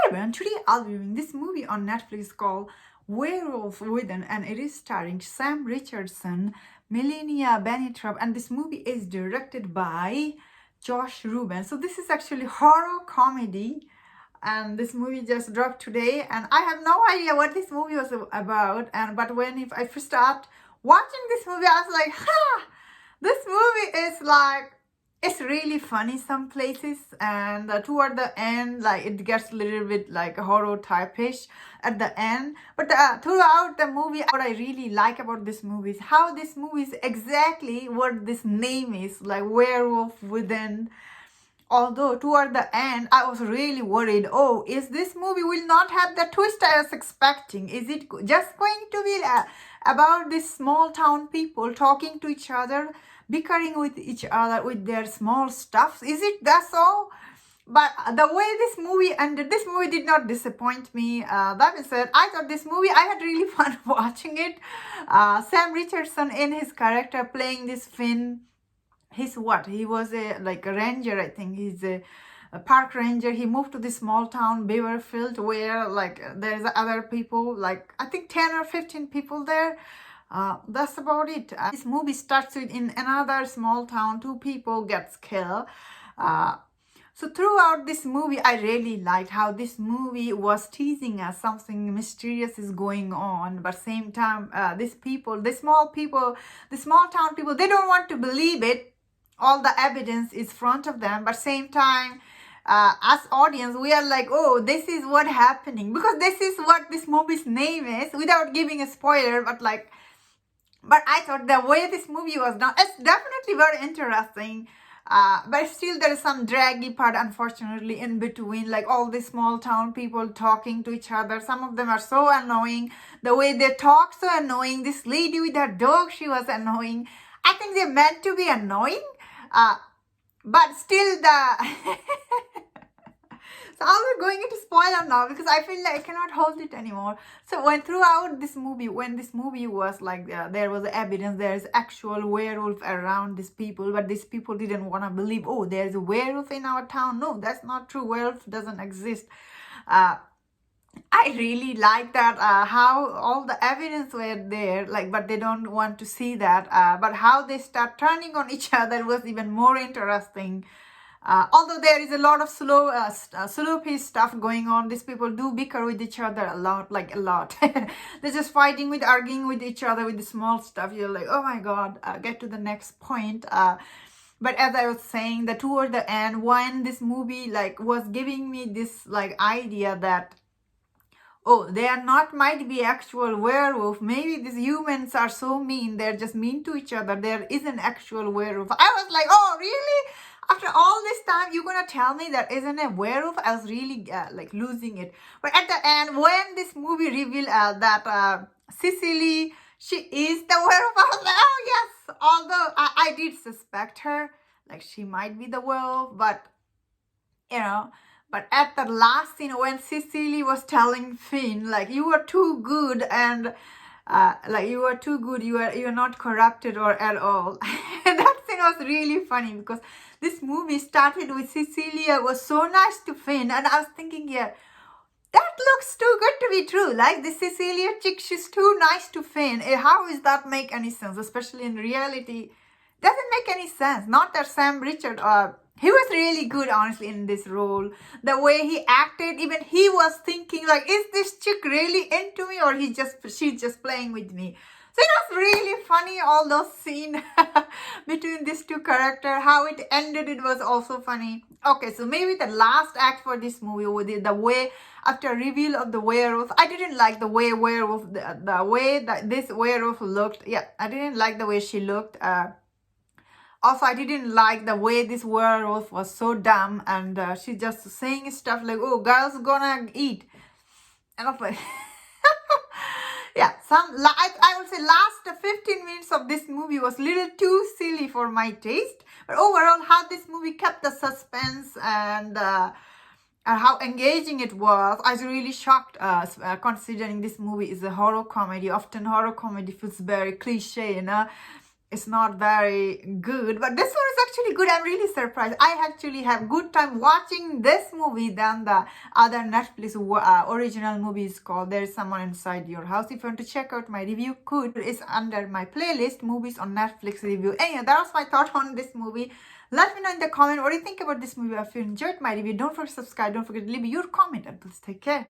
everyone, today I'll be reviewing this movie on Netflix called Werewolves Within, and it is starring Sam Richardson, Melania Benny-Traub, and this movie is directed by Josh Rubin. So this is actually horror comedy, and this movie just dropped today, and I have no idea what this movie was about. But when I first start watching this movie, I was like, this movie is like, it's really funny some places, and toward the end, like it gets a little bit like horror type-ish at the end. But throughout the movie, what I really like about this movie is how this movie is exactly what this name is, like Werewolf Within. Although toward the end, I was really worried, oh, is this movie will not have the twist I was expecting? Is it just going to be about these small town people talking to each other, bickering with each other with their small stuff? Is it that's all? But the way this movie ended, this movie did not disappoint me. That being said, I thought this movie, I had really fun watching it. Sam Richardson in his character playing this Finn. He was a ranger, I think. He's a park ranger. He moved to this small town, Beaverfield, where like there's other people, like I think 10 or 15 people there. That's about it. This movie starts with in another small town, 2 people gets killed. So throughout this movie, I really liked how this movie was teasing us something mysterious is going on, but same time, the small town people, they don't want to believe it. All the evidence is front of them, but same time, as audience, we are like, oh, this is what happening, because this is what this movie's name is, without giving a spoiler. But I thought the way this movie was done, it's definitely very interesting. But still there is some draggy part, unfortunately, in between, like all these small town people talking to each other. Some of them are so annoying. The way they talk, so annoying. This lady with her dog, she was annoying. I think they're meant to be annoying. But still so I'm going into spoiler now, because I feel like I cannot hold it anymore. So throughout this movie, when this movie was like, there was evidence, there is actual werewolf around these people, but these people didn't want to believe, oh, there's a werewolf in our town. No, that's not true. Werewolf doesn't exist. I really like that, how all the evidence were there, like, but they don't want to see that. But how they start turning on each other was even more interesting. Although there is a lot of slow pace stuff going on, these people do bicker with each other a lot, like a lot. They're just arguing with each other with the small stuff. You're like, oh my God, get to the next point. But as I was saying, toward the end, when this movie like was giving me this like idea that, oh, they are not might be actual werewolf. Maybe these humans are so mean. They're just mean to each other. There is an actual werewolf. I was like, oh, really? After all this time, you're going to tell me there isn't a werewolf? I was really like losing it. But at the end, when this movie revealed that Cecily, she is the werewolf, I was like, oh, yes. Although I did suspect her. Like, she might be the werewolf, but, you know. But at the last scene, when Cecily was telling Finn, like, you are too good, and like, you are too good, you are not corrupted or at all. And that scene was really funny, because this movie started with Cecilia was so nice to Finn, and I was thinking, yeah, that looks too good to be true. Like, the Cecilia chick, she's too nice to Finn. How does that make any sense? Especially in reality, doesn't make any sense. Not that Sam Richard, he was really good, honestly, in this role. The way he acted, even he was thinking, like, is this chick really into me, or she's just playing with me? So it was really funny, all those scenes between these two characters. How it ended, it was also funny. Okay, so maybe the last act for this movie was the way, after reveal of the werewolf, I didn't like the way werewolf, the way that this werewolf looked. Yeah, I didn't like the way she looked. Also, I didn't like the way this werewolf was so dumb, and she's just saying stuff like, oh, girls gonna eat. And I was like, yeah, I would say last 15 minutes of this movie was a little too silly for my taste. But overall, how this movie kept the suspense and how engaging it was, I was really shocked, considering this movie is a horror comedy. Often horror comedy feels very cliche, you know. it's not very good, but this one is actually good. I'm really surprised. I actually have good time watching this movie than the other Netflix original movies called There's Someone Inside Your House. If you want to check out my review, could it's under my playlist movies on Netflix review. Anyway, that was my thought on this movie. Let me know in the comment what do you think about this movie. If you enjoyed my review, don't forget to subscribe, don't forget to leave your comment, and please take care.